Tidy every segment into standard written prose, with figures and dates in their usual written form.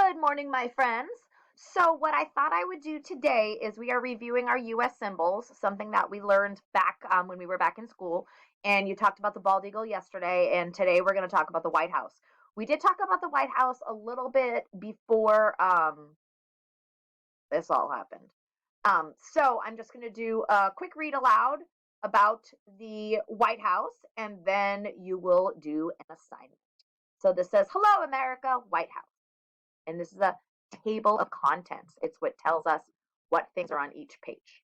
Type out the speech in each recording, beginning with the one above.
Good morning, my friends. So, what I thought I would do today is we are reviewing our US symbols, something that we learned back when we were back in school. And you talked about the bald eagle yesterday, and today we're going to talk about the White House. We did talk about the White House a little bit before this all happened. So, I'm just going to do a quick read aloud about the White House, and then you will do an assignment. So, this says, Hello, America, White House. And this is a table of contents. It's what tells us what things are on each page.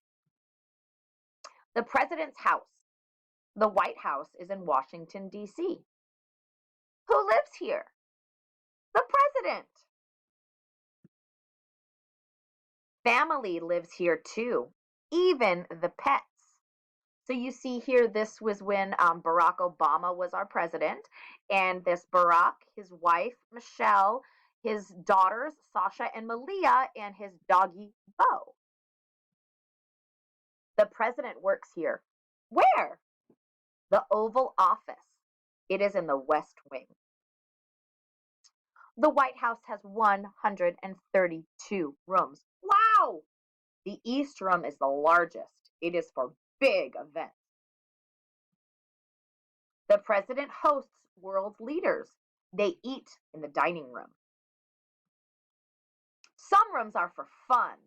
The President's House. The White House is in Washington, D.C. Who lives here? The President. Family lives here too, even the pets. So you see here, this was when Barack Obama was our president. And this Barack, his wife, Michelle, his daughters, Sasha and Malia, and his doggy, Bo. The president works here. Where? The Oval Office. It is in the West Wing. The White House has 132 rooms. Wow! The East Room is the largest. It is for big events. The president hosts world leaders. They eat in the dining room. Some rooms are for fun.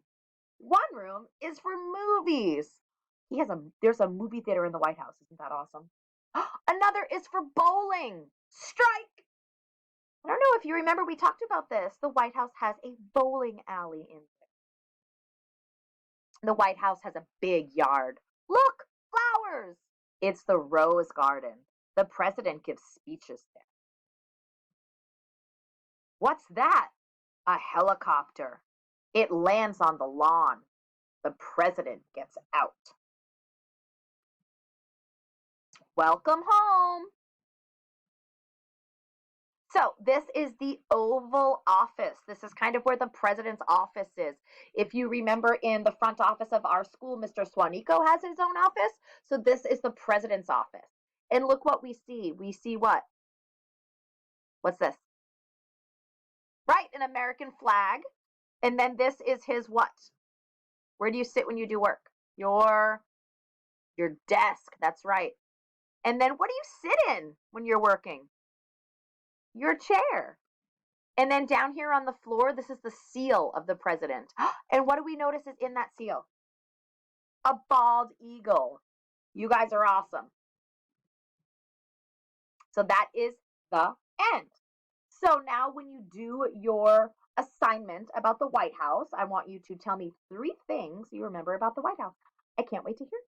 One room is for movies. There's a movie theater in the White House. Isn't that awesome? Another is for bowling. Strike! I don't know if you remember, we talked about this. The White House has a bowling alley in it. The White House has a big yard. Look, flowers! It's the Rose Garden. The president gives speeches there. What's that? A helicopter. It lands on the lawn. The president gets out. Welcome home. So this is the Oval Office. This is kind of where the president's office is. If you remember, in the front office of our school, Mr. Swanico has his own office. So this is the president's office. And look what we see. We see what? What's this? Right, an American flag. And then this is his what? Where do you sit when you do work? Your desk. That's right. And then what do you sit in when you're working? Your chair. And then down here on the floor, this is the seal of the president. And what do we notice is in that seal? A bald eagle. You guys are awesome. So that is the end. So now when you do your assignment about the White House, I want you to tell me 3 things you remember about the White House. I can't wait to hear.